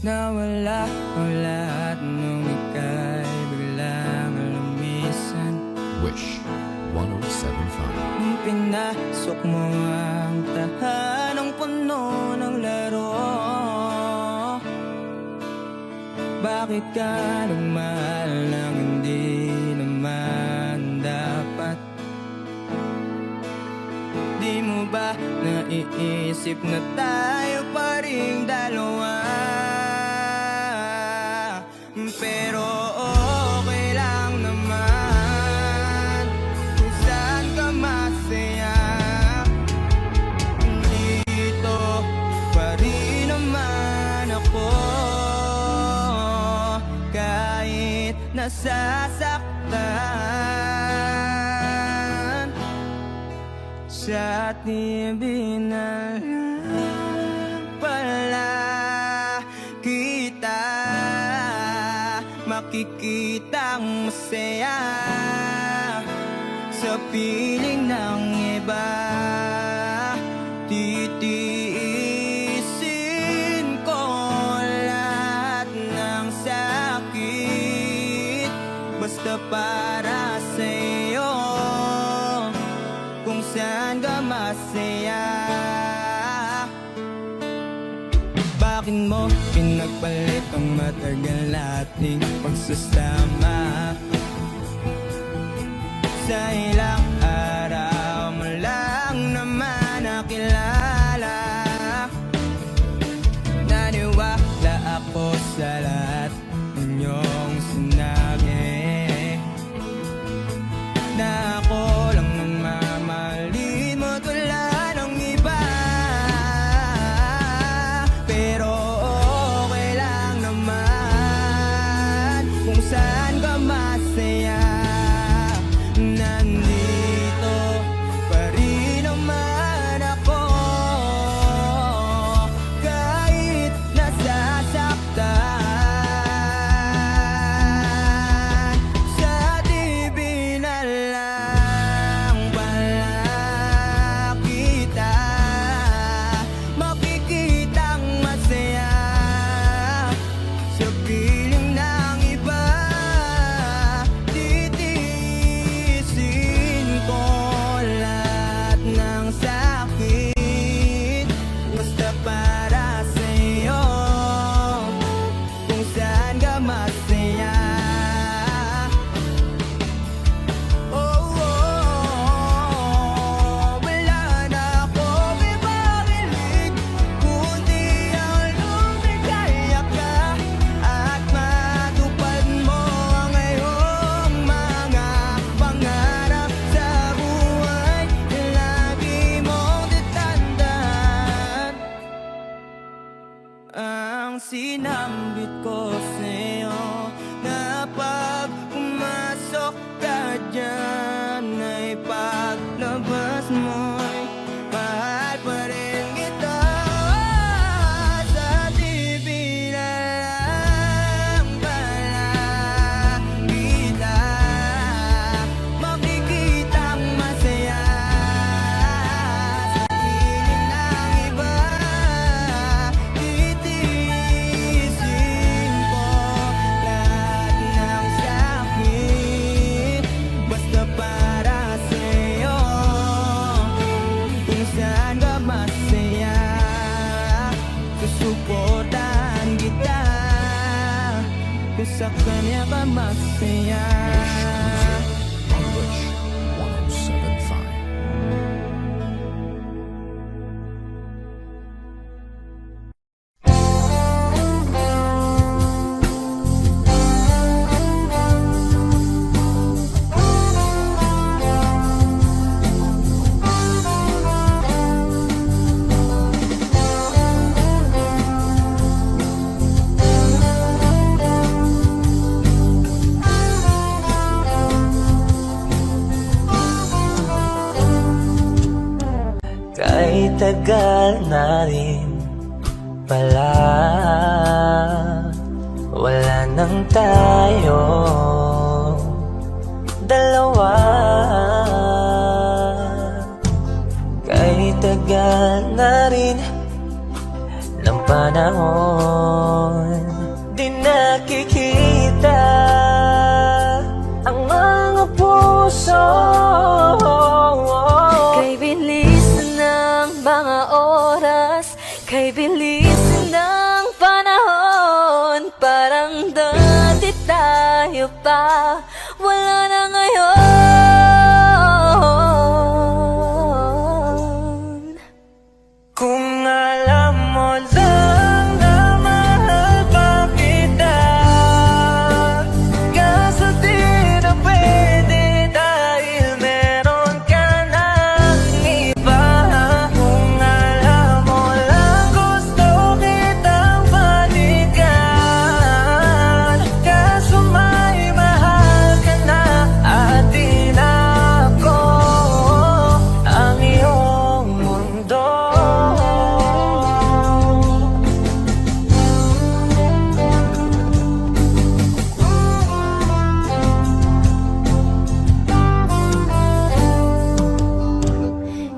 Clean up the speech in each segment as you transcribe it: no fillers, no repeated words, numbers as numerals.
Nawala ang lahat nung ika'y biglang lumisan. Wish 107.5. Nung pinasok mo ang tahanang puno ng laro, bakit ka nagmahal nang hindi naman dapat? Di mo ba naiisip na tayo pa ring dalawa? Pero okay lang naman kung saan ka masaya. Dito pa rin naman ako, kahit nasasaktan. Sa TV na lang pala kita makikitang masaya sa piling ng iba. Titiisin ko lahat ng sakit basta para sa'yo, kung saan ka masaya. Bakit mo pinagpalit ang matagal nating pagsasama? Sa ilang araw mo lang naman nakilala. Naniwala ako sa lahat ng iyong sinabi, na ako lang ang mamahalin mo at wala nang iba. Pero okay lang naman kung saan ka masaya. Nandito pa rin naman ako, kahit nasasaktan. Sa TV na lang pala kita makikitang masaya sa piling ng iba. Titiisin ko lahat ng sakit basta para sa'yo, kung saan ka masaya. Oh, wala na akong ipakilig, kundi ang lumigaya ka at matupad mo ang iyong mga pangarap sa buhay na lagi mong tatandaan. Ang sinambit ko sa'yo na pag pumasok ka dyan ay paglabas mo'y mahal pa rin kita. Sa TV na lang pala kita makikitang masaya sa piling ng iba. Titiisin ko lahat ng sakit basta para sa'yo, kung saan ka masaya. Susuportahan kita kung sa kanya ka masaya. On Wish 107.5. Kahit tagal na rin pala, wala nang tayo dalawa. Kahit tagal na rin ng panahon. Di nakikita ang mga puso. Kay bilis ng mga oras, kay bilis ng panahon. Parang dati tayo pa, wala na ngayon. Kung alam mo lang na mahal pa kita, kaso di na pwede dahil meron ka ng iba. Kung alam mo lang gusto kitang balikan, kaso may mahal ka na at di na ako ang iyong mundo.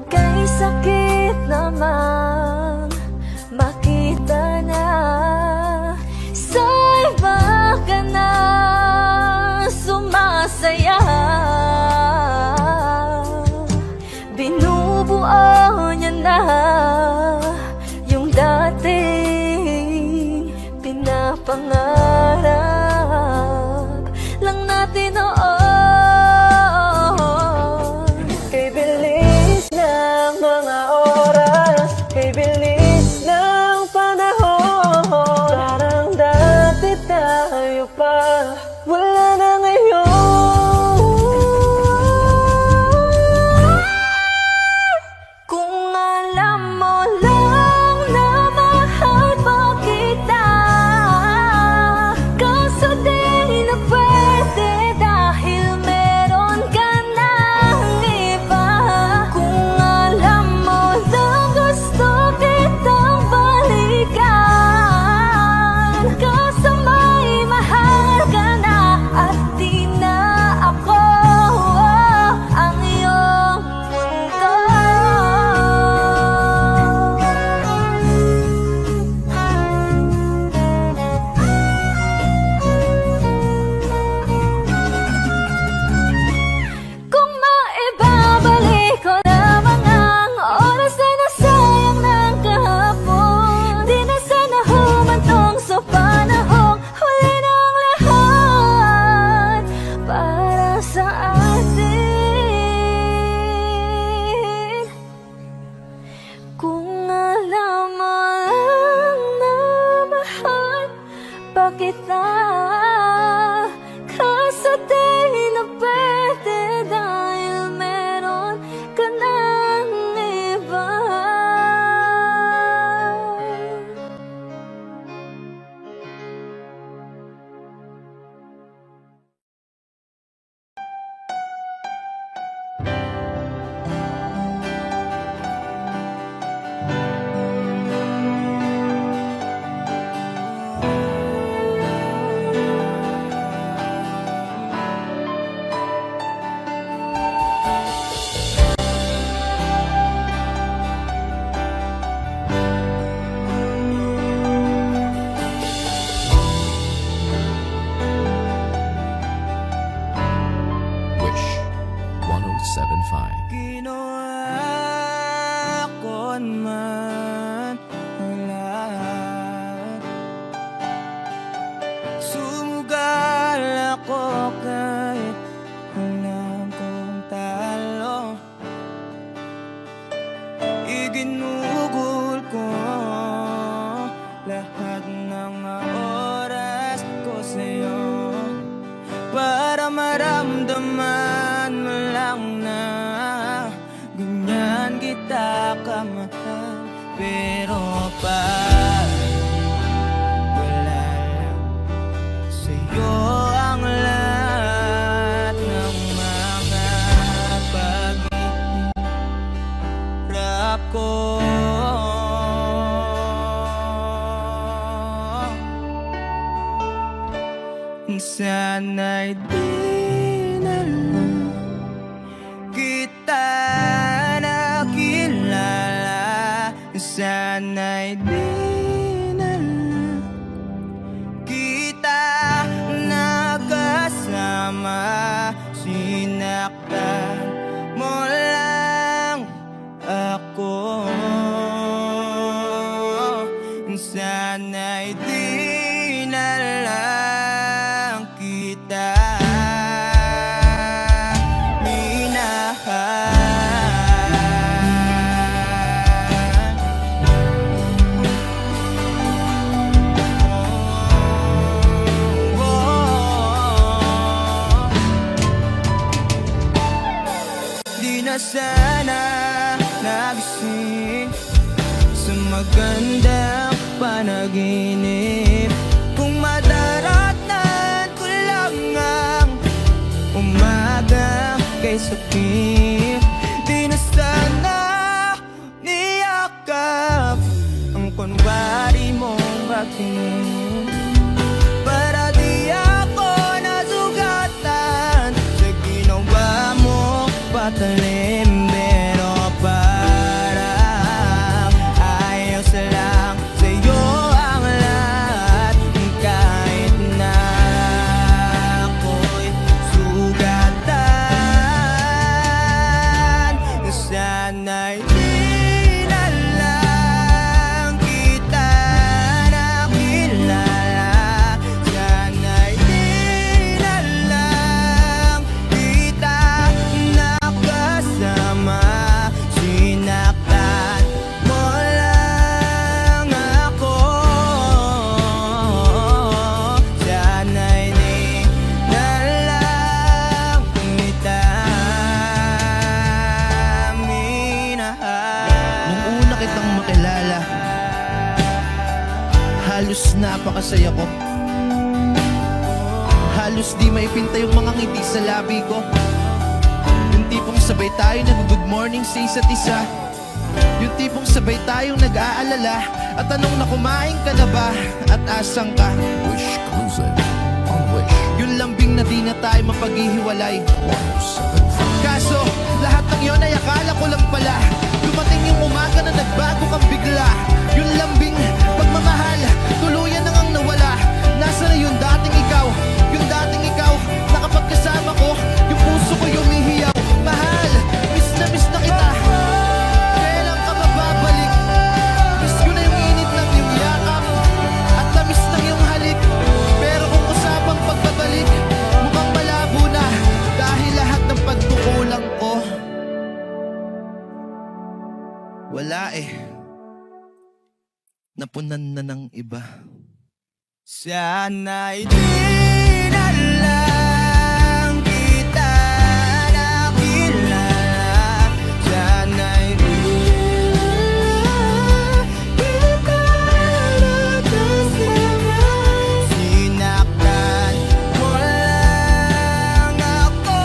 Kay sakit naman makita na sa iba ka na sumasaya. Binubuo niya na yung dating pinapangarap lang natin noon. Kay bilis ng mga oras, kay bilis ng panahon. Parang dati tayo pa, wala na ngayon. Kung alam mo lang na mahal pa kita, kaso di na pwede dahil meron ka ng iba. Kung alam mo lang gusto kitang balikan, kaso may mahal ka na at di na ako ang iyong mundo. Kung maibabalik ko lamang ang oras na nasayang ng kahapon, di na sana humantong sa panahong huli ng lahat para sa atin. Kung alam mo lang na mahal pa kita, kaso di na pwede dahil meron ka ng iba. Wish 1075. Ginawa ko man ang lahat. Sumugal ako kahit alam kong talo. Iginugol ko lahat ng oras ko sa'yo para maramdaman mo lang na ganyan kita kamahal. Pero wala lang sa'yo ang lahat ng mga paghihirap ko. Sana'y di na lang kita nakilala. Sana'y di Sana'y di na lang kita Di na sana nagising sa magandang panaginip. Kung madaratan ko lang ang umaga kay sakit. Di na sana niyakap ang kunwari mong aking, para di ako nasugatan sa ginawa mo patalim. Pero parang ayos lang sa'yo ang lahat, kahit na ako'y sugatan. Sana'y di na lang kita nakilala. Sana'y di na lang kita nakasama. Sinaktan mo lang ako. Sana'y di na lang kita minahal. Nung una kitang makilala, halos napakasaya ko. Halos di maipinta yung mga ngiti sa labi ko. Yung tipong sabay tayo nag-good morning sa isa't isa. Yung tipong sabay tayong nag-aalala at tanong na kumain ka na ba at asang ka. Wish Exclusive on Wish Yung lambing na di na tayo mapaghihiwalay. 1075. Kaso, lahat ng yon ay akala ko lang pala. Dumating yung umaga na nagbago kang bigla. Yung lambing, pagmamahal, tuluyan na ngang nawala. Nasa na yung dating ikaw? Yung dating ikaw, na kapag kasama ko, yung puso ko yumihiyaw. Mahal, miss na kita. Kailan ka mababalik? Miss ko na yung init ng iyong yakap at tamis ng iyong halik. Pero kung usapang pagbabalik, mukhang malabo na dahil lahat ng pagkukulang ko wala napunan na ng iba. Sana'y di na lang kita nakilala. Sana'y di na kita nakasama. Sinaktan mo lang ako.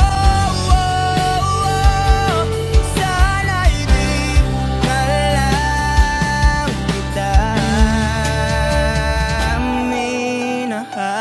Sana'y di na lang kita minahal.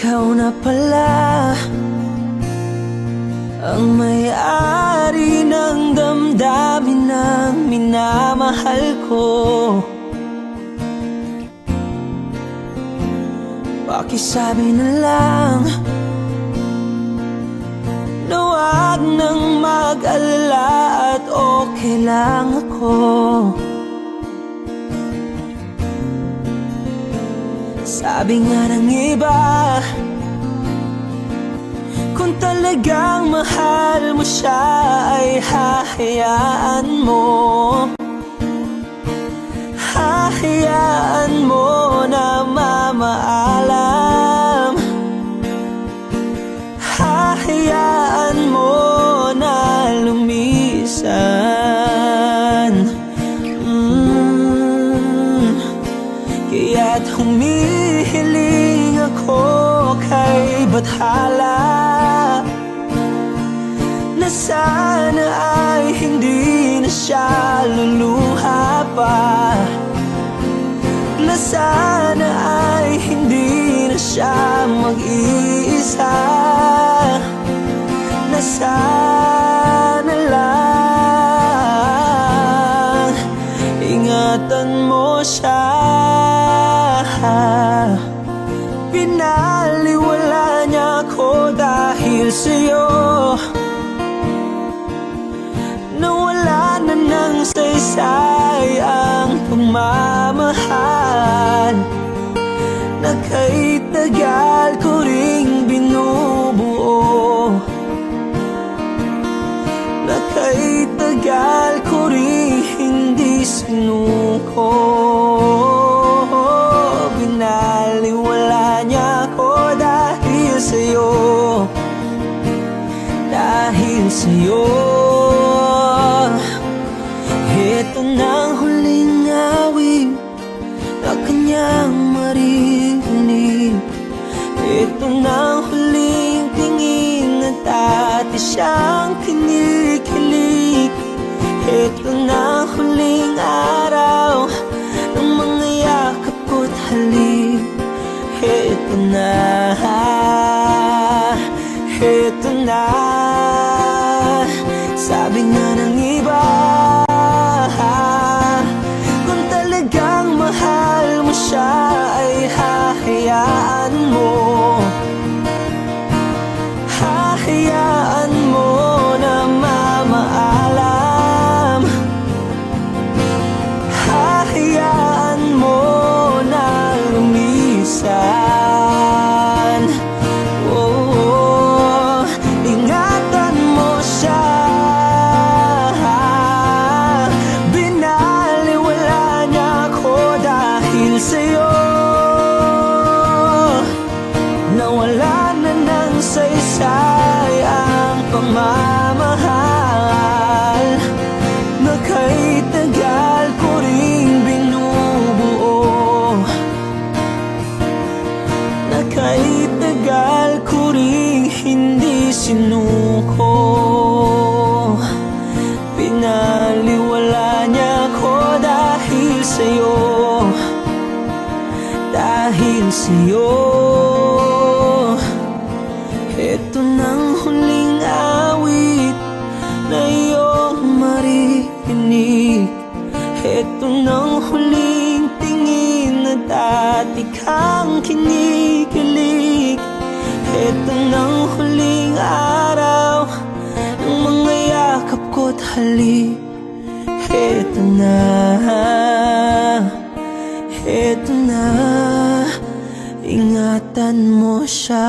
ikaw na pala ang may-ari ng damdamin ng minamahal ko. Pakisabi na lang na wag nang mag-alala at okay lang ako. Sabi nga ng iba, kung talagang mahal mo siya ay hahayaan mo. Hahayaan mo na mamaalam. Hahayaan mo na lumisan. Kaya't humihiling ako kay Bathala na sana ay hindi na siya luluha pa, na sana ay hindi na siya mag-iisa, na sana lang ingatan mo siya. Pinaliwala niya ako dahil sa'yo, nawala na ng saysay ang pagmamahal na kay tagal ko ring binubuo, na kay tagal ko ring hindi sinuko. Binaliwala niya ako dahil sa'yo, dahil sa'yo. Ito na ang huling awit na kanyang maririnig. Ito na ang huling tingin at dati siyang kinikilig. Ito na ang huling araw ng mga yakap ko't halik. Ito na, ito na. Sabi nga ng iba, kung talagang mahal mo siya ay hahayaan mo. Hahayaan mo na mamaalam. Hahayaan mo na lumisan. Oh, ingatan mo siya. Binaliwala niya ako dahil sa'yo, nawala na ng saysay ang pagmamahal na kay tagal ko ring binubuo, na kay tagal ko ring hindi sinuko. Pinaliwala niya ako dahil sa'yo, dahil sa'yo. Ito nang huling awit na iyong maririnig. Ito nang huling tingin na dati kang kinikilig. Ito nang huling araw ng mga yakap ko't halik. Ito na, ito na, ingatan mo siya.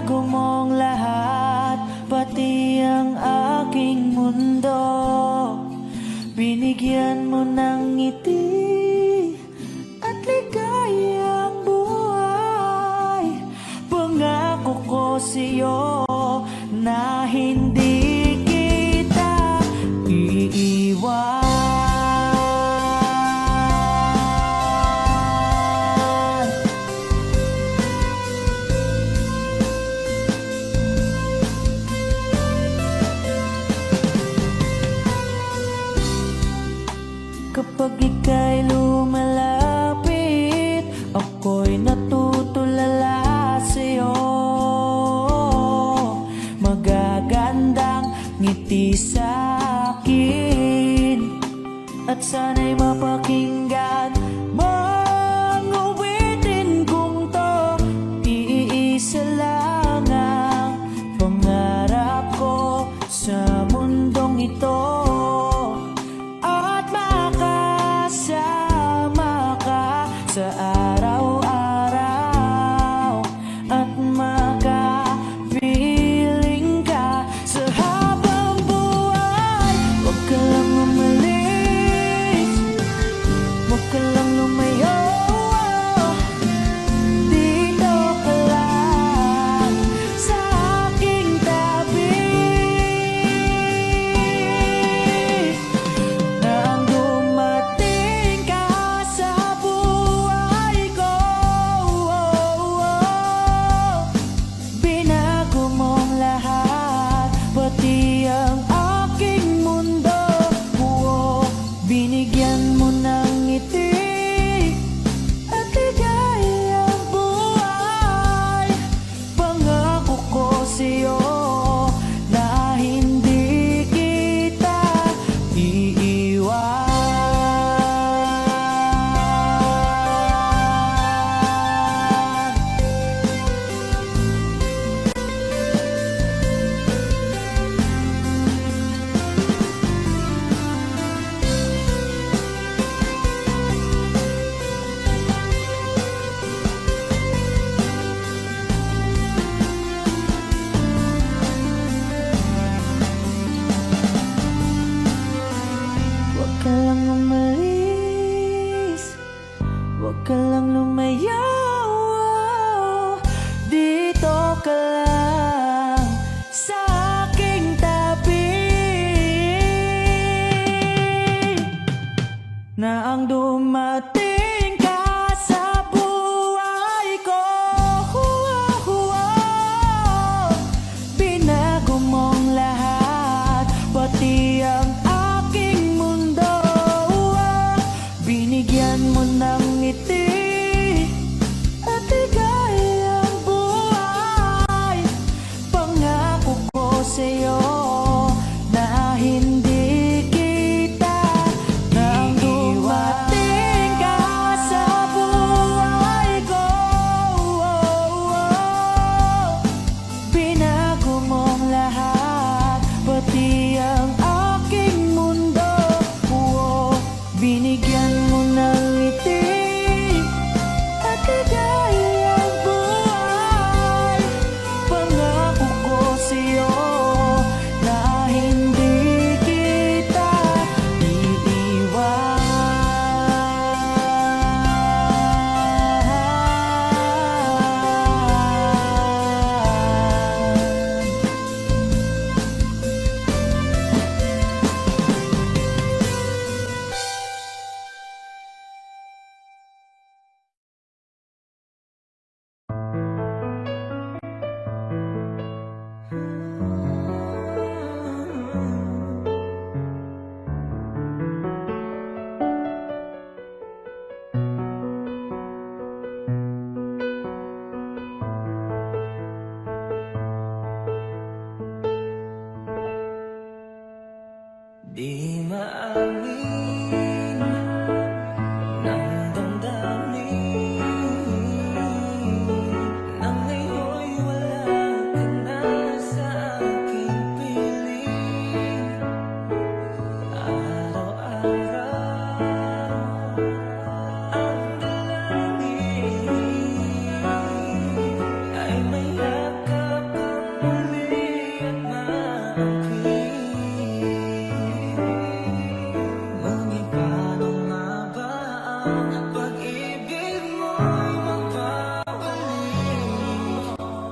Binago mong lahat, pati ang aking mundo. Binigyan mo ng ngiti at ligayang buhay. Pangako ko sa'yo na hindi kita iiwan. Kapag ika'y lumalapit, ako'y natutulala sa'yo. Magagandang ngiti sa'kin, at sana'y mapakinggan mong uwitin kong to. Iisa lang ang pangarap ko sa mundong ito, at makasama ka sa araw-araw, at makapiling ka sa habang buhay. Huwag ka lang umalis, huwag ka lang lumayo. Dito ka lang sa aking tabi. Nang dumating ka sa buhay ko, binago mong lahat, pati ang aking mundo. Binigyan mo ng ngiti at ligayang buhay. Pangako ko sa'yo na hindi kita iiwan. Huwag ka lang umalis, huwag ka lang lumayo. Dito ka lang sa aking tabi. Na ang dumating ka sa buhay ko, binago mong lahat, pati ang aking mundo. Binigyan mo ng ngiti at ligayang buhay. Pangako ko sa'yo na hindi kita nang dumating ka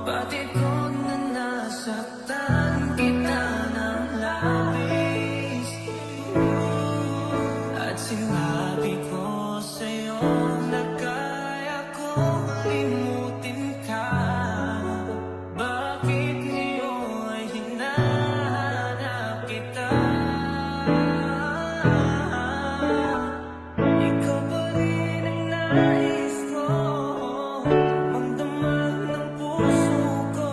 Batid ko na nasaktan kita ng labis, at sinabi ko sa'yo na kaya kong limutin ka. Bakit ngayon ay hinahanap kita? Ikaw pa rin ang nais ko, magdamag ng puso ko.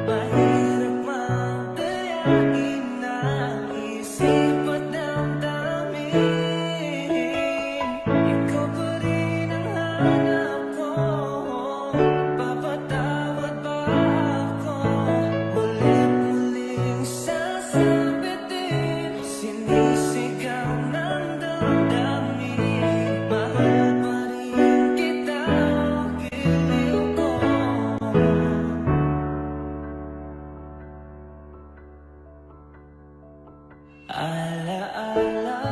Mahirap magdayain ng isip at damdamin. Ikaw pa rin ang hanap ko, papatawad ba ako? Mulit-muling sasabitin, sinisigaw ng damdamin. Mahal pa rin kita, giliw ko. Alaala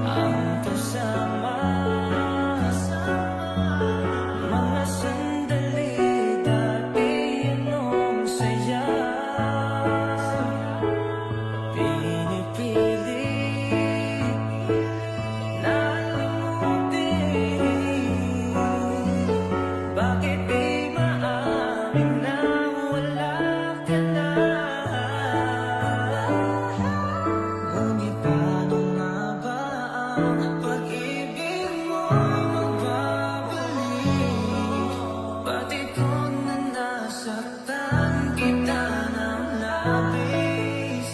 ang kasama, mga sandali dati anong saya. Pinipilit na limutin. Bakit di maamin na wala ka na? Ngunit paano nga ba ang pag-ibig mo magbabalik? Batid ko na nasaktan kita ng labis,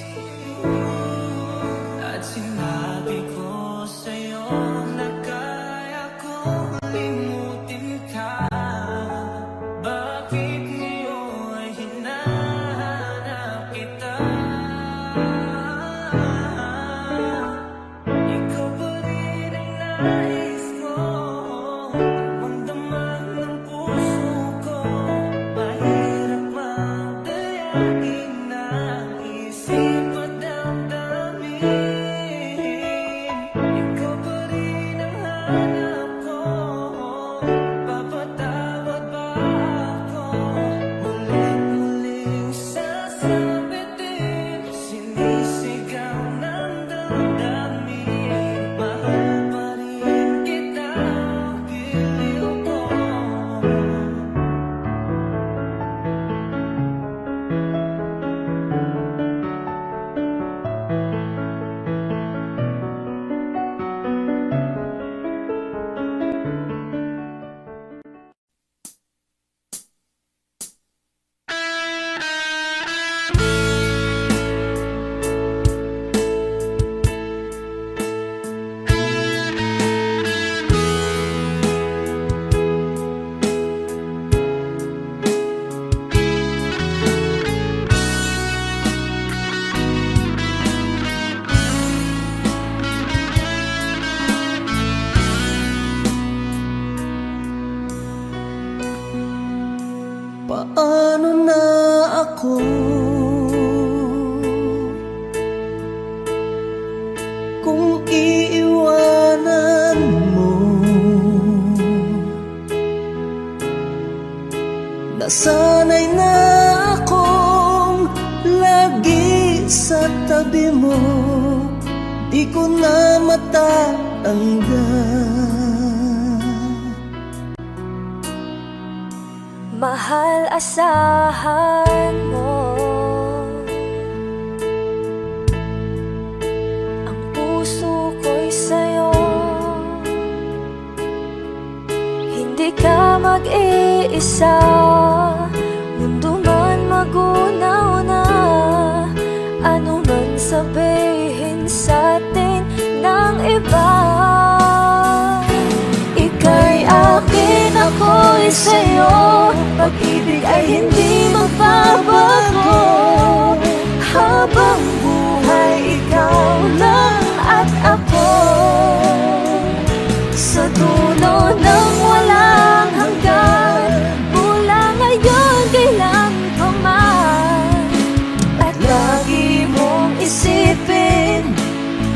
at sinabi ko sa'yo na kaya kong limutin ka. Bakit ngayon ay hinahanap kita? Ikaw pa rin ang nais ko, magdamag ng puso ko. Mahirap magdayain ng isip at damdamin. Ikaw pa rin ang hanap ko, papatawad ba ako? Mulit-muling sasabitin, sinisigaw ng damdamin. Mahal pa rin kita, giliw ko. Paano na ako kung iiwanan mo? Nasanay na akong lagi sa tabi mo, di ko na matatanggal. Mahal, asahan mo ang puso ko'y sa'yo. Hindi ka mag-iisa, mundo man magunaw na. Ano man sabihin sa'tin ng iba, ika'y akin, ako'y sa'yo. Pag-ibig ay hindi magbabago, habang buhay ikaw lang at ako. Sa dulo ng walang hanggan, mula ngayon kailan pa man, at lagi mong isipin,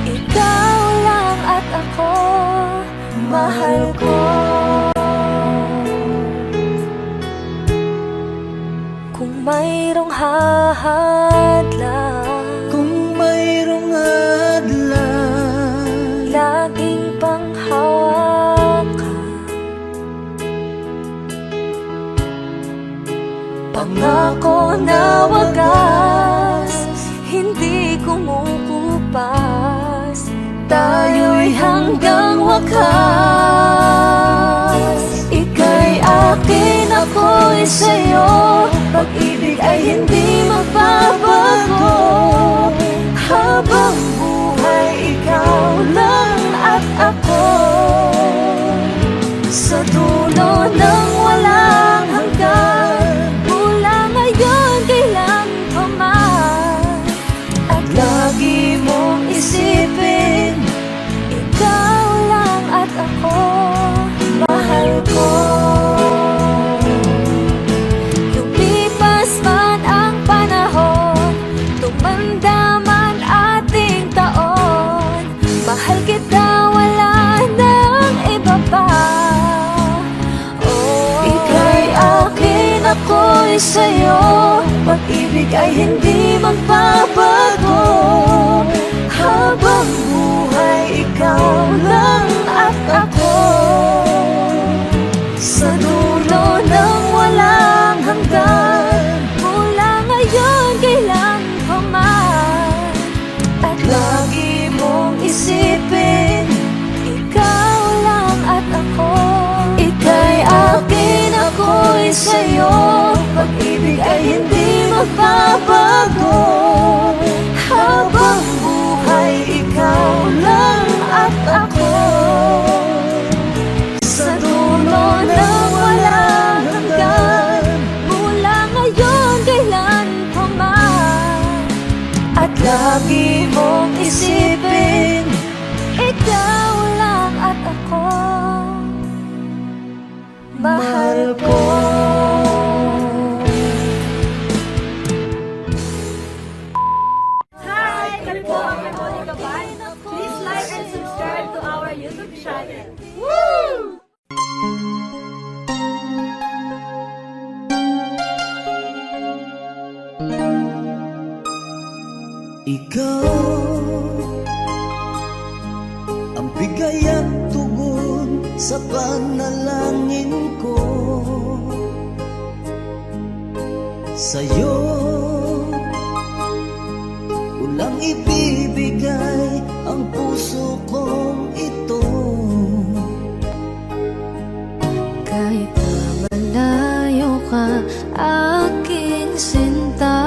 ikaw lang at ako, mahal ko. mayroong hahadlang, Kung mayroong adlang, laging panghawakan. Pangako na wagas, hindi kumukupas, tayo'y hanggang wakas. Ika'y akin, ako'y sa'yo, pag-ibig ay hindi magbabago. Habang buhay, ikaw lang at ako. Sa dulo ng walang hanggan, mula ngayon kailan pa man, at lagi mong isipin, ikaw lang at ako, mahal ko. Lumipas man ang panahon, tumanda man ating taon, mahal kita, wala nang iba pa. Ika'y akin, ako'y sa'yo, pag-ibig ay hindi magbabago. Habang buhay, ikaw lang at ako. Sa dulo ng walang hanggan, mula ngayon kailan pa man, at lagi mong isipin, ikaw lang at ako. Ika'y akin, ako'y sa'yo, pag-ibig ay hindi magbabago. Habang buhay, ikaw lang at ako. Sa dulo ng walang hanggan, mula ngayon kailan pa man, at lagi mong isipin, ikaw lang at ako, mahal ko. Hi! Kami po ang Monica Band. Please like and subscribe to our YouTube channel. Woo! ikaw ang bigay at tugon sa panalangin ko. Sa'yo ulang ibibigay ang puso kong ito. Kahit na malayo ka, aking sinta,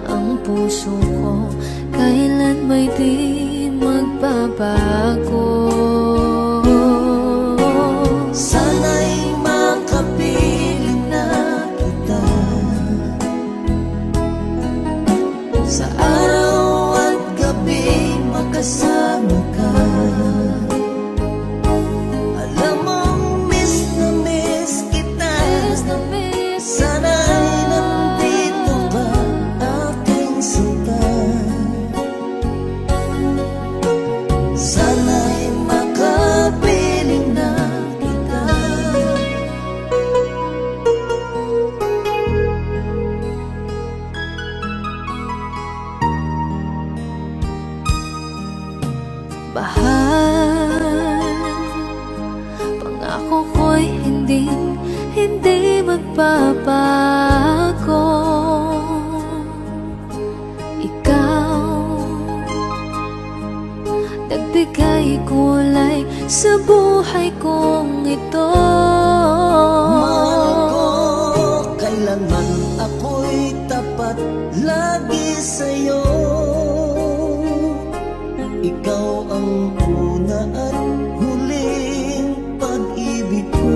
ang puso ko kailan may di magbabago. Sana'y makapiling na kita sa araw at gabi, makasama ka. Alam mong miss na miss kita. Sana'y nandito ba aking sinta? Sana'y makapiling na kita. Bahal, pangako ko'y hindi magbabago. Ikaw, nagbigay kulay sa buhay kong ito. Mahal ko, kailanman ako'y tapat lagi sa'yo. Ikaw ang una at huling pag-ibig ko.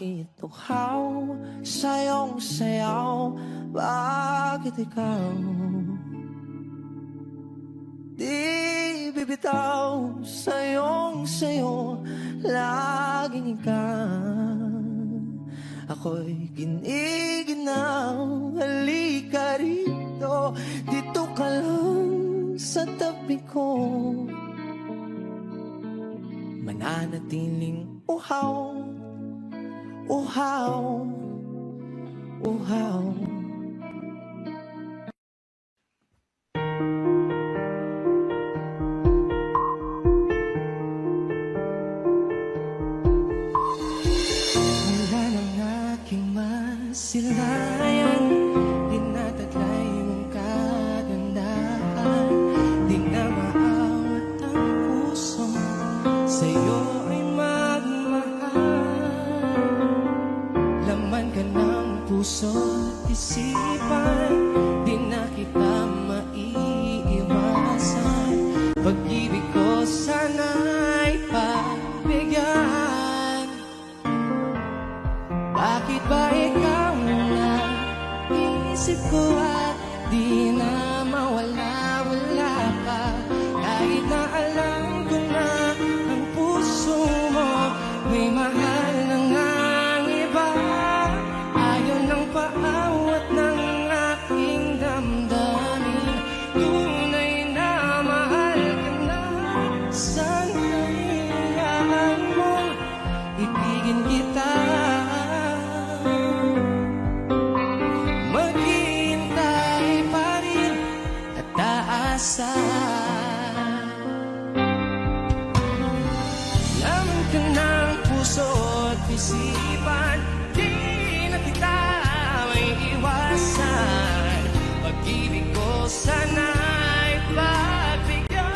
Bakit uhaw sayong sayaw? Bakit ikaw di bibitaw? Sayong sayo, laging ikaw. Ako'y giniginaw, halika rito, dito ka lang sa tabi ko. Mananatiling uhaw, uhaw, uhaw. Wala ng aking masilayan, dinataglay mong kagandahan. Di na maawat ang puso, sa'yo ay magmahal. Laman ka ng puso at isipan, di na kita maiiwasan. Pag-ibig ko sana'y pagbigyan. Bakit ba ikaw na isip ko at di na mawala-wala pa? Kahit na alam ko na ang puso mo may mahal na ngang iba. Ayaw ng paawat ng aking damdamin. Tunay na mahal ka na. Sana'y hayaan mo ibigin kita. Maghihintay pa rin at aasa. Laman ka ng puso at isipan, di na kita may iwasan. Pag-ibig ko sana'y pagbigyan.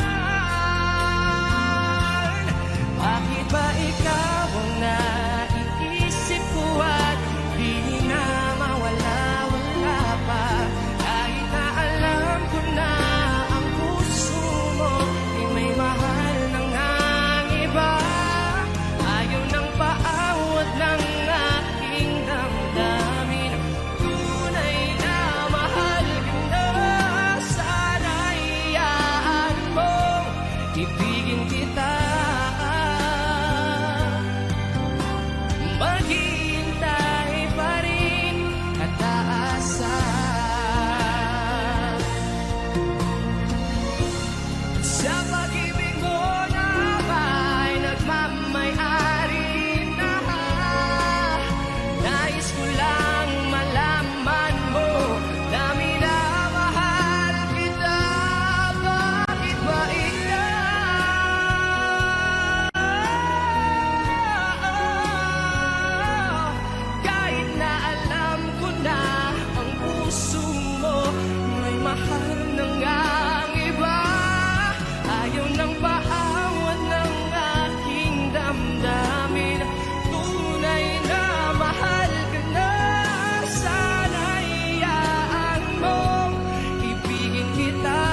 Bakit ba ikaw ang naiisip ko at di na mawala-wala pa? Kahit na alam ko na ang puso mo ay may mahal ng ang iba. Ayaw ng paawat ng aking damdamin. Tunay na mahal ka na. Sana'y hayaan mo ibigin kita. Maghihintay pa rin at aasa. Sa pag-ibig mo na ba'y nagmamay-ari na? Nais ko lang malaman mo na minamahal kita. Bakit ba ikaw? Kahit na alam ko na ang puso mo may mahal ng ang iba. Ayaw ng paawat ng aking damdamin. Tunay na mahal ka na. Sana'y hayaan mo ibigin kita.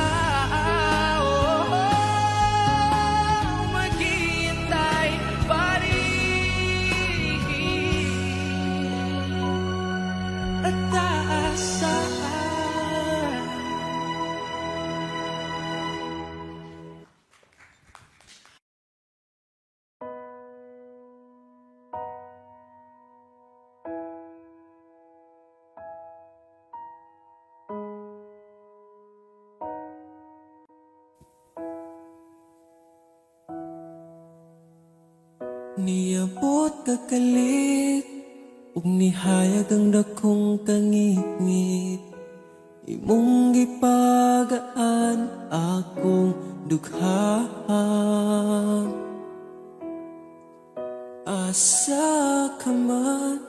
Maghihintay pa rin at aasa. Niabot kakalit ug nihayag ang dakong kangit-ngit. Imong gipagaan akong dugha. Asa ka man,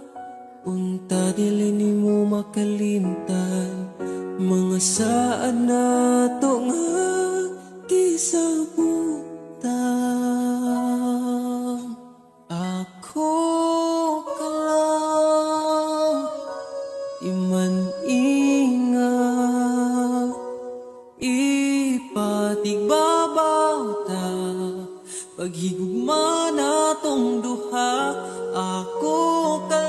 unta dili nimo makalimtan. Mga saan na to nga gisabutan. Ako ka lang iman-ingat, ipatigbabaw ta. Paghigugma na tong duha, ako ka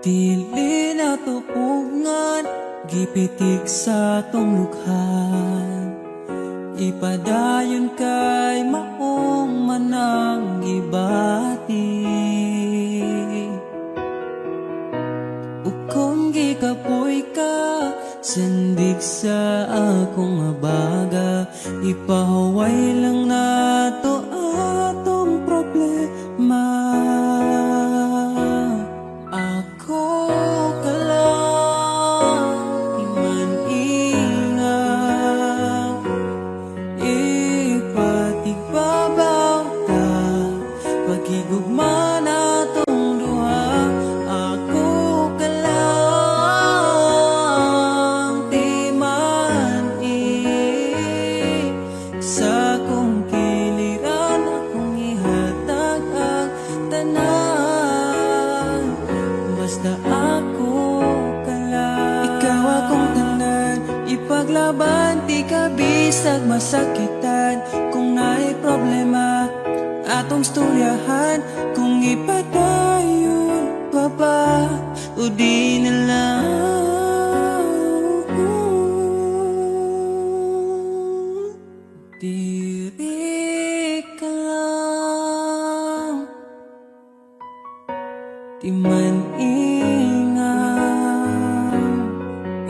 Dili na tupungan, gipitik sa tong lukhan. Ipadayon kay maong manang gibati. Kung gikapoy ka, sandig sa akong abaga. Ipahuway lang nato atong problema. Ako ka lang, iman-ingat. Ipatigbabaw ta, pagigugma natong duha. Ako ka lang, di man-i sa kong kiliran, akong ihatag ang tanan. Basta ako ka lang, ikaw akong tanan. Ipaglaban, di ka bisag masakitan. Kung na'y problema, atong storyahan. Kung ipadayon pa ba, o di na lang. Diri ka lang, di man ingat.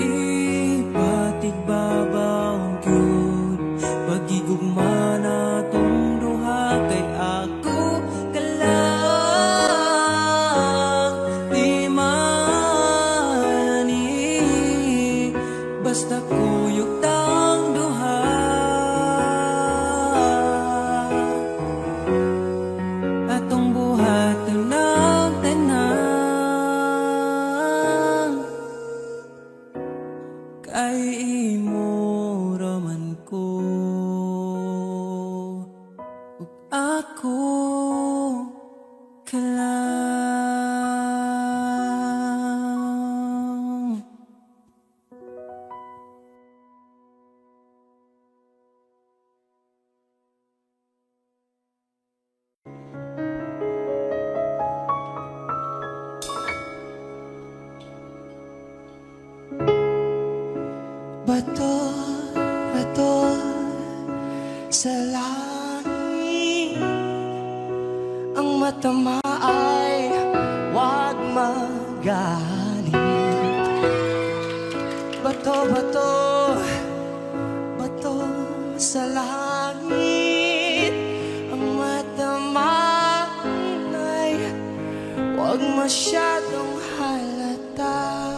Ipatigbabaw gyud, pagigugma natong duha. Kay ako ka lang, di man basta kuyog tang duha. Atong buhaton ng tanan, kay imo raman ko. Ug ako ka lang. Bato, bato sa langit, ang mata mo ay huwag magalit. Bato, bato, bato sa langit, ang mata mo ay huwag masyadong halata.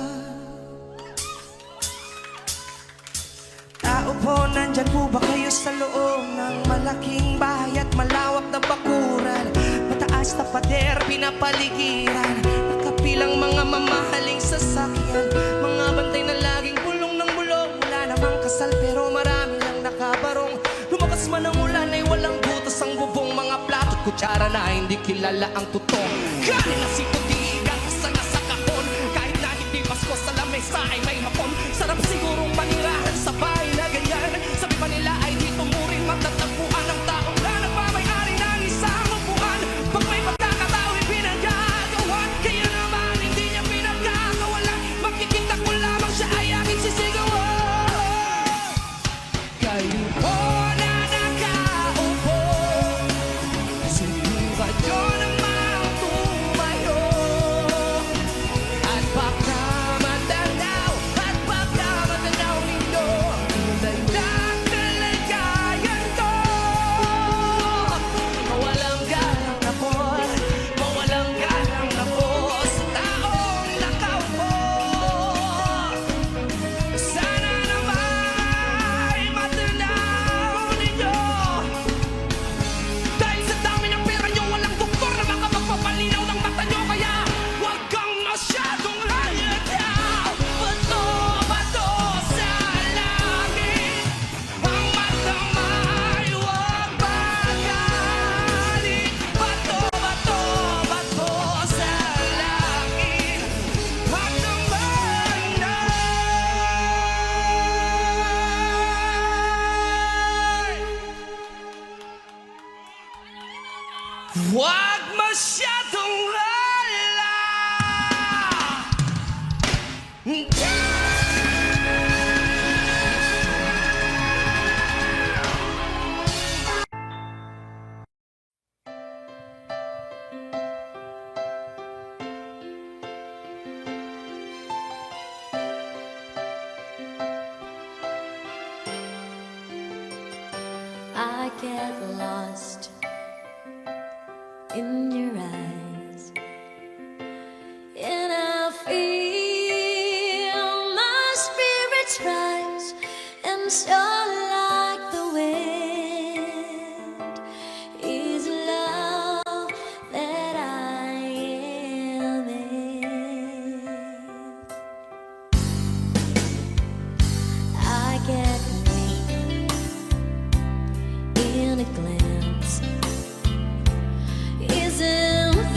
Tao po, nandyan po ba kayo sa loob ng malaking bahay at malawak na bakuran? Mataas na pader, pinapaligiran, nakapilang mga mamahaling sasakyan, mga bantay na laging bulong ng bulong. Wala namang kasal pero marami lang nakabarong. Lumakas man ang ulan ay walang butas ang bubong, mga plato at kutsara na hindi kilala ang tutong. Galing na si Pudigan, basta nasa kahon, kahit na hindi Pasko sa lamesa ay may hapon. Sarap sigurong manirahan sa bahay na ganyan. Sabi pa nila ay di tumurin matatagpuan ang taong na nagmamay-ari ng isang upuan. Pag may pagkakatao'y pinagagawan, kaya naman hindi niya pinagkakawalan. Makikita ko lamang siya ay aking sisigawan. Kayo po na nakaupo, subukan nyo namang tumayo. At baka matanaw ninyo tunay na kaligayan ko. Mawalang galang ako, mawalang galang ako sa taong nakaupo. Sana naman matanaw ninyo. Dahil sa dami ng pera nyo, walang doktor na makapagpapalinaw ng mata nyo. Kaya huwag kang masyadong halata. Bato, bato sa langit, ang mata mo'y huwag magalit. Bato, bato, bato sa langit, huwag masyadong hala. I get lost in your eyes, and I feel my spirits rise, and so like the wind is love that I am in. I get in a glance, isn't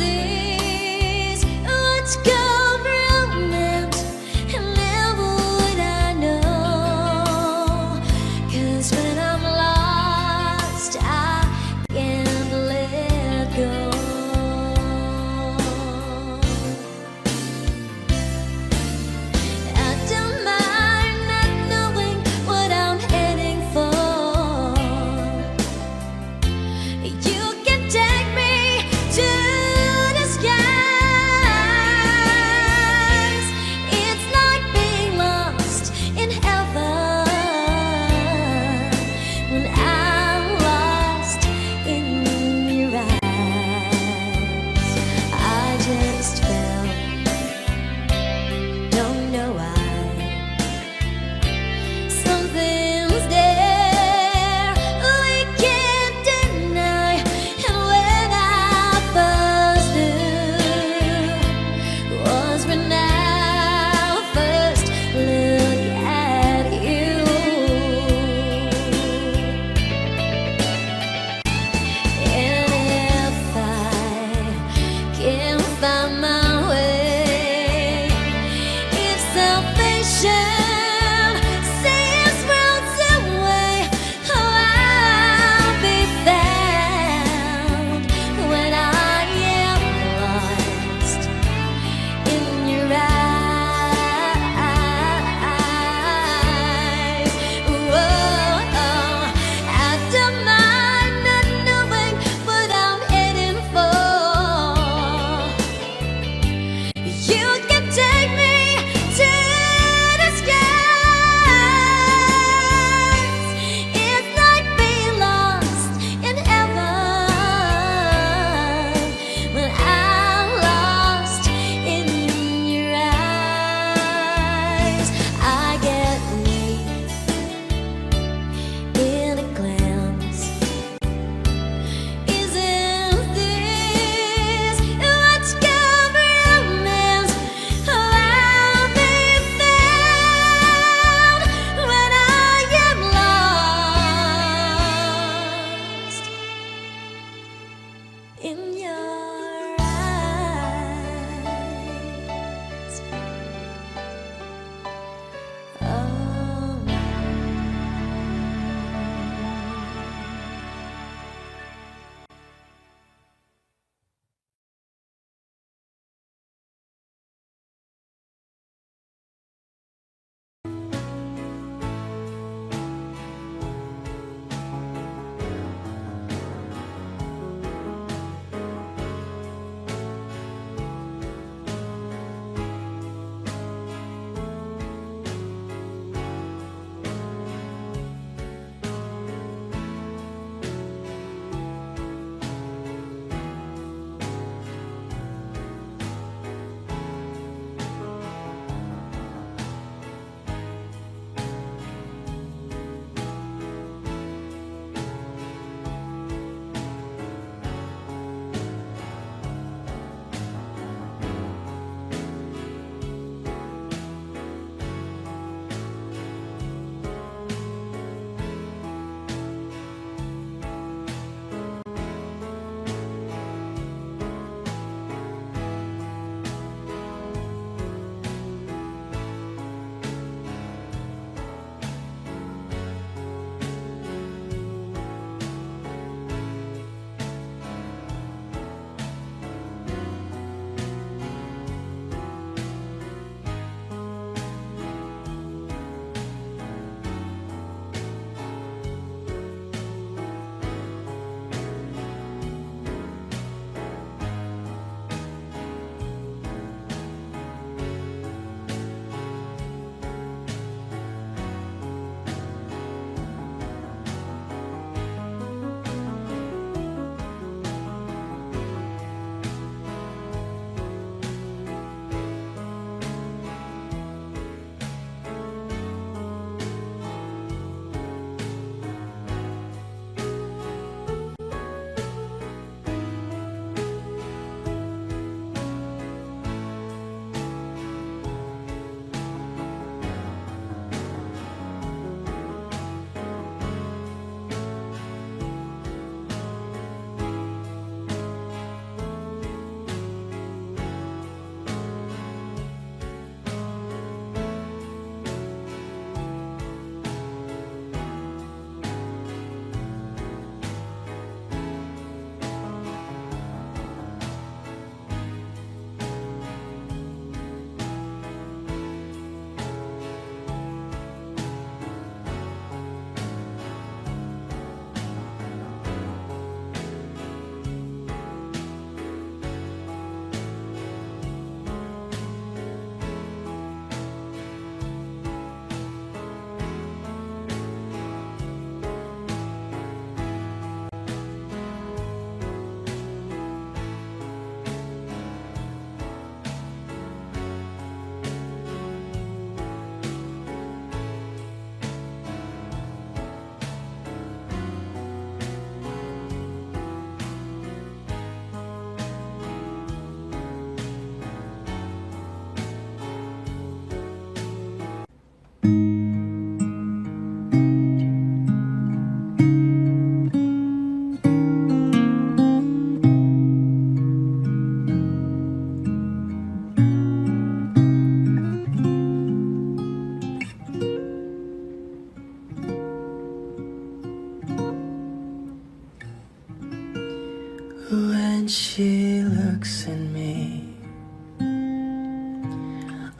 When she looks at me,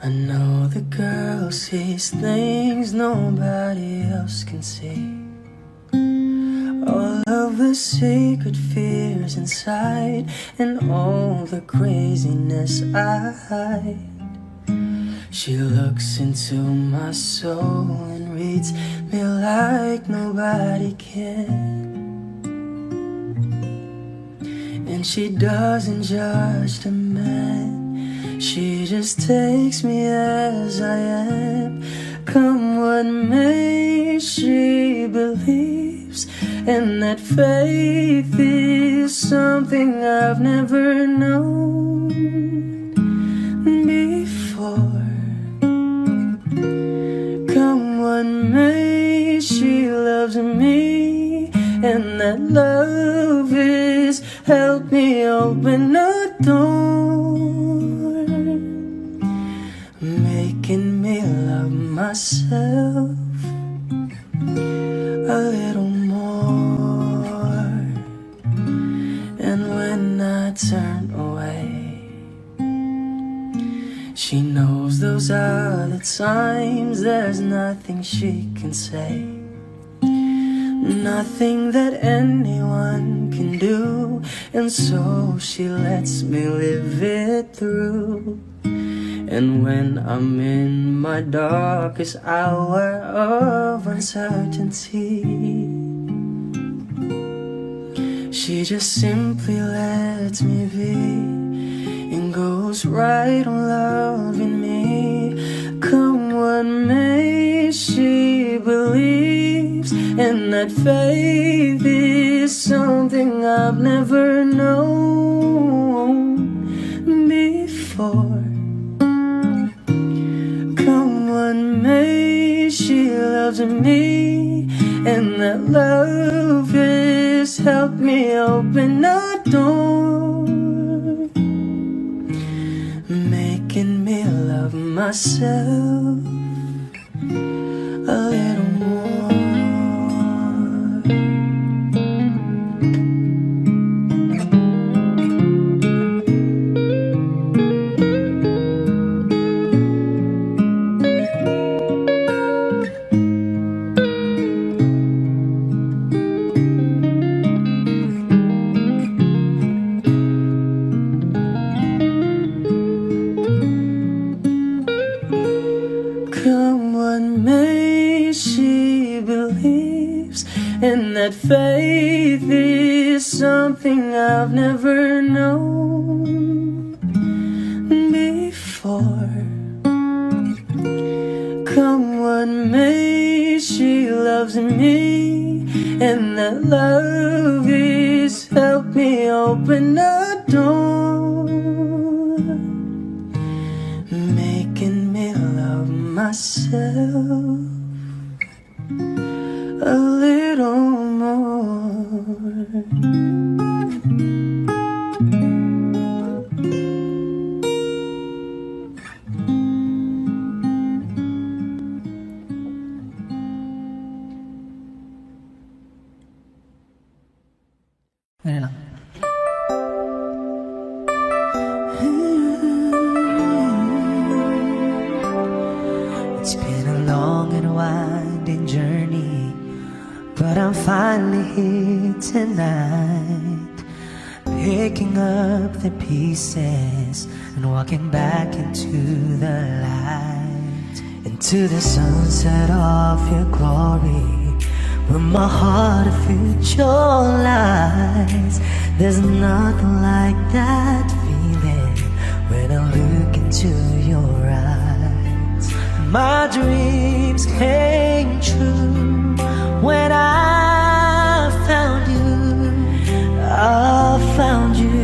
I know the girl sees things nobody else can see. All of the secret fears inside, and all the craziness I hide. She looks into my soul and reads me like nobody can. And she doesn't judge the man, she just takes me as I am. Come what may, she believes, and that faith is something I've never known before. Come what may, she loves me, and that love is help me open a door, making me love myself a little more. And when I turn away, she knows those are the times there's nothing she can say, nothing that anyone can do, and so she lets me live it through. And when I'm in my darkest hour of uncertainty, she just simply lets me be and goes right on loving me. Come what may, she believes, and that faith is something I've never known before. Come what may, she loves me, and that love has helped me open a door, making me love myself a little more. Come what may, she believes, and that faith is something I've never known before. Come what may, she loves me, and that love is helped me open a door, making me love myself a little more. Ganyan lang. It's been a long and winding journey, but I'm finally here tonight, picking up the pieces and walking back into the light, into the sunset of your glory, where my heart of future lies. There's nothing like that feeling when I look into your eyes. My dreams came true when I found you. I found you.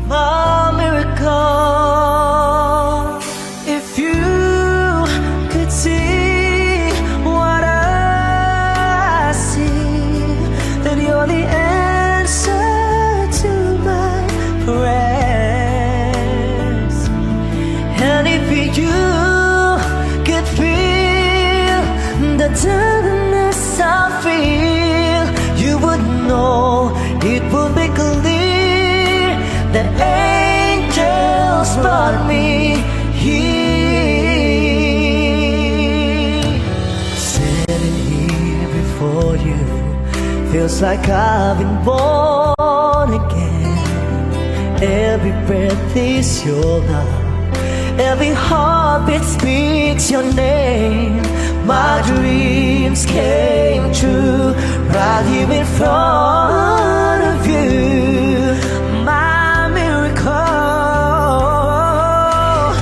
My miracle. If you could see what I see, then you're the answer to my prayers. And if you could feel that angels brought me here. Standing here before you feels like I've been born again. Every breath is your love, every heartbeat speaks your name. My dreams came true right here in front of you. My miracle.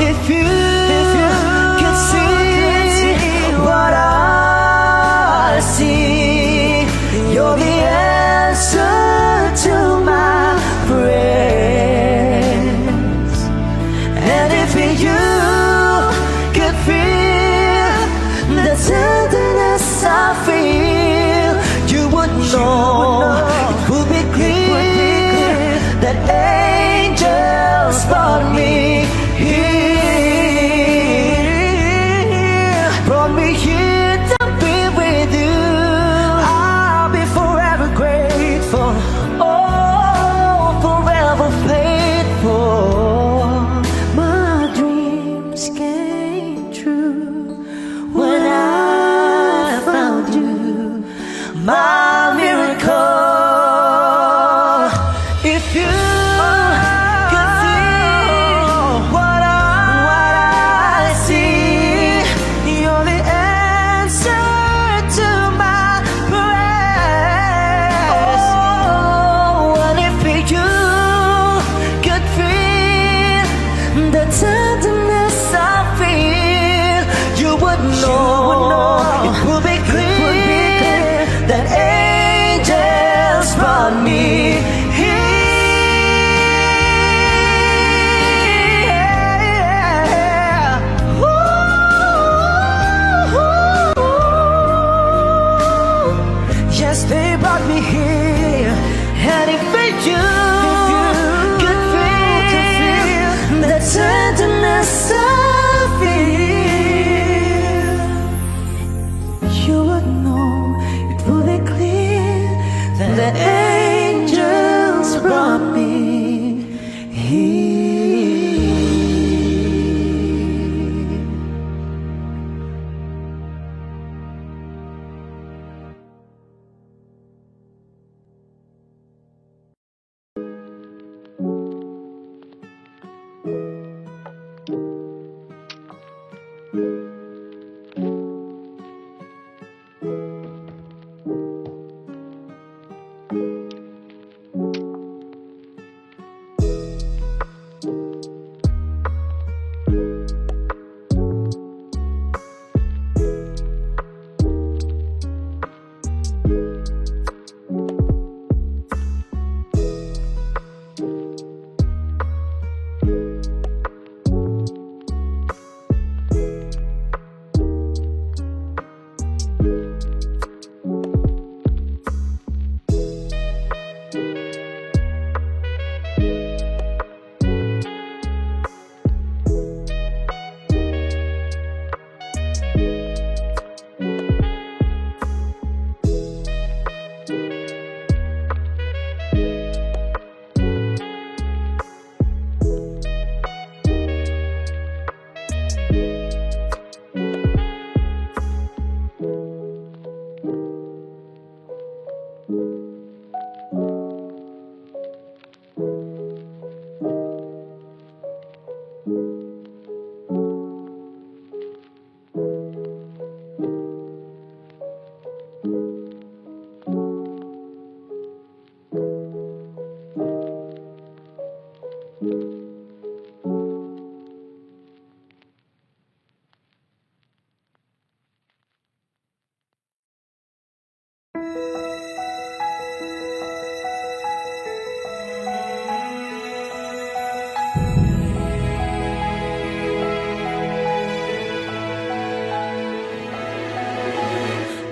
If you could see what I see, you're the answer to my prayers. And if you could feel the tenderness I feel, you would know it would be clear that angels brought me here, brought me here to be with you. I'll be forever grateful, oh, forever faithful. My dreams came true when I found you. My miracle. If you could see what I see, you're the answer to my prayers. Oh, and if you could feel the tenderness I feel, you would know it would be clear that angels brought me here. Ooh. Yes, they brought me here. And if you could feel the tenderness I feel, you would know it would be clear that angels brought me here.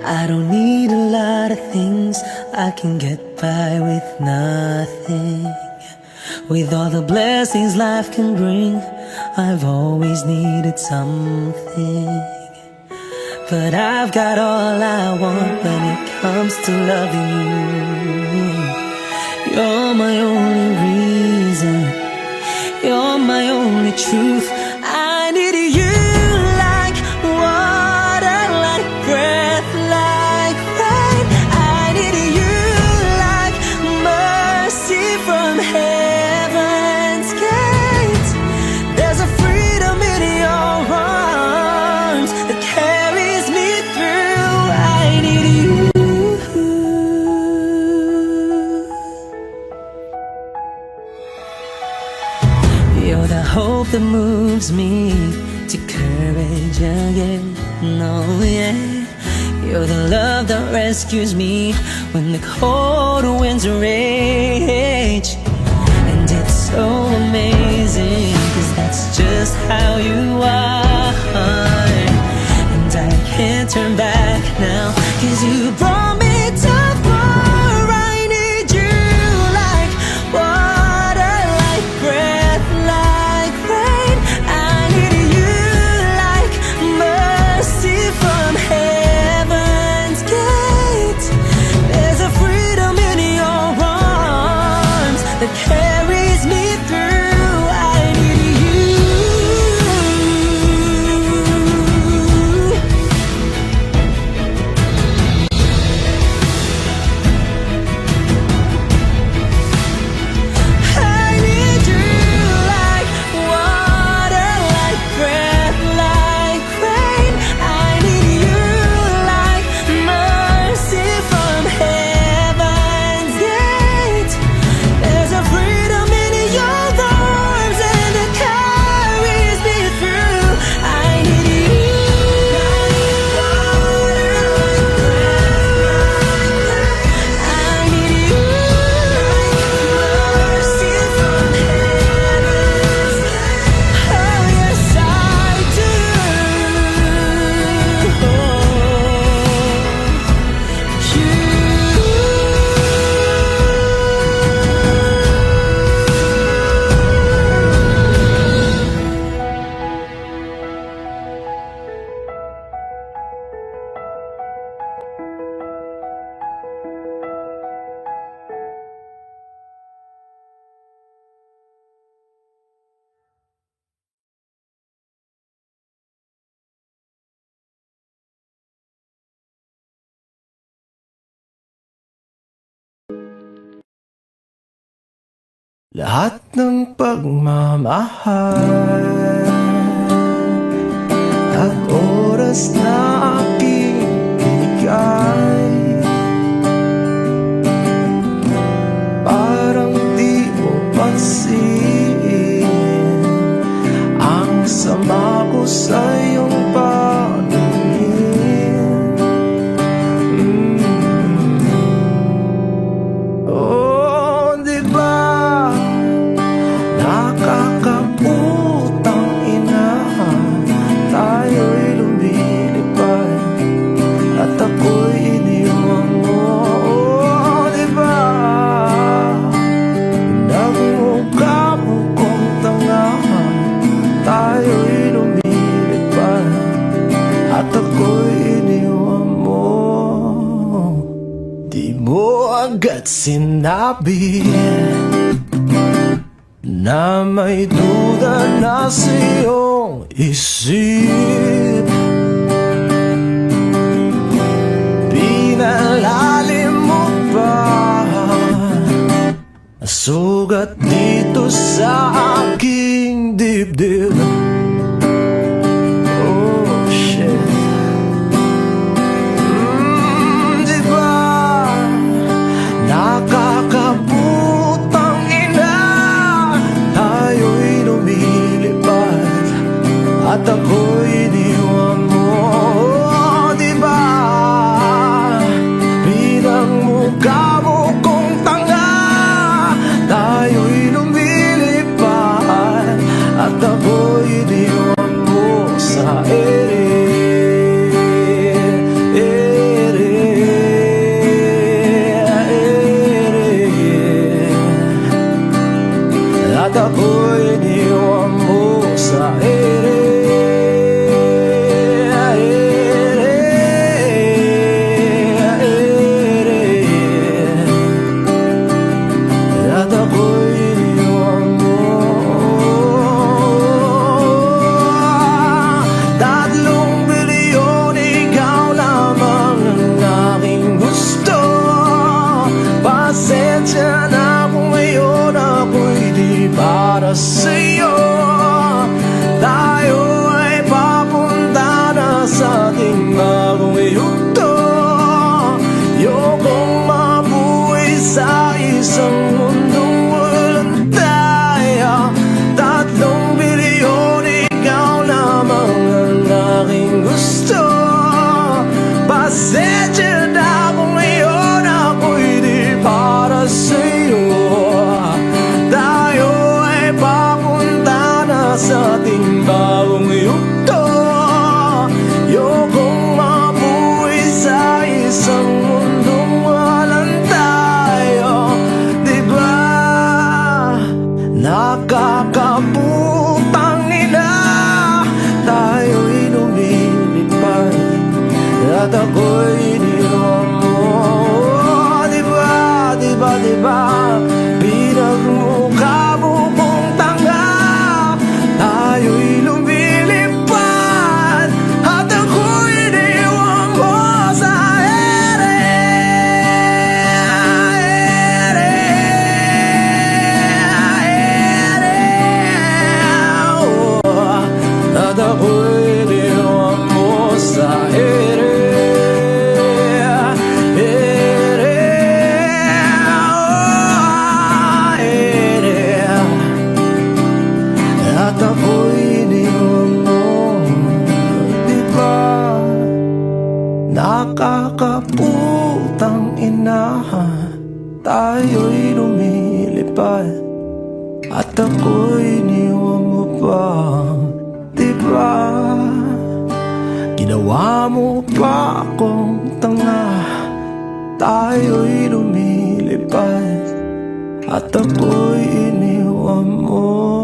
I don't need a lot of things, I can get by with nothing. With all the blessings life can bring, I've always needed something. But I've got all I want when it comes to loving you. You're my only reason me truth. I need you like water, like breath, like rain. I need you like mercy from heaven's gate. There's a freedom in your arms that carries me through. I need you. You're the hope that moves me to courage again. No, yeah. You're the love that rescues me when the cold winds rage. And it's so amazing, 'cause that's just how you are. And I can't turn back now, 'cause you brought me too far. I need you like water, like breath, like rain. I need you like mercy from heaven's gate. There's a freedom in your arms that carries me through. I need you. I need you like water, like breath, like rain. I need you like mercy from heaven's gate. There's a freedom in your arms and it carries me through. I need you. I need you like mercy from heaven's gate. Oh yes I do. Lahat ng pagmamahal at oras na aking binigay, parang di mo pansin ang sama ko sa iyong paningin. Oh, di ba nakakaputang ina, tayo'y lumilipad at ako'y iniwan mo. Oh, di ba nagmukha mo kong tanga, tayo'y lumilipad at ako'y iniwan mo. Di mo agad sinabi na may duda na sa iyong isip. Pinalalim mo pa sugat dito sa aking dibdib. Oh shit. Di ba nakakabutang ina, tayo'y lumilipad at ako'y iniwan mo. Oh, di ba pinagmukha mo kong tanga, tayo'y lumilipad at ako'y iniwan mo sa ere. At ako'y iniwan mo sa ere. At ako'y iniwan mo. para sa'yo. Tayo ay papunta na sa ating bagong yugto. Ayokong mabuhay sa isang mundong walang tayo. 3 bilyon, ikaw lamang ang aking gusto. Pasensya na kung ngayon ako'y di para sa'yo. Tayo ay papunta na sa ating bagong yugto. Ayokong mabuhay sa isang mundong walang tayo. Diba nakakaputang ina, tayo'y lumilipad at ako'y iniwan mo. Diba, diba, diba, pinagmukha mo kong tanga. Tayo'y lumilipad at ako'y iniwan mo sa ere. At ako'y iniwan mo sa ere. At ako'y iniwan mo. Diba nakakaputang ina, tayo'y lumilipad at ako'y iniwan mo pa. Diba ginawa mo pa akong tanga, tayo'y lumilipad at ako'y iniwan mo.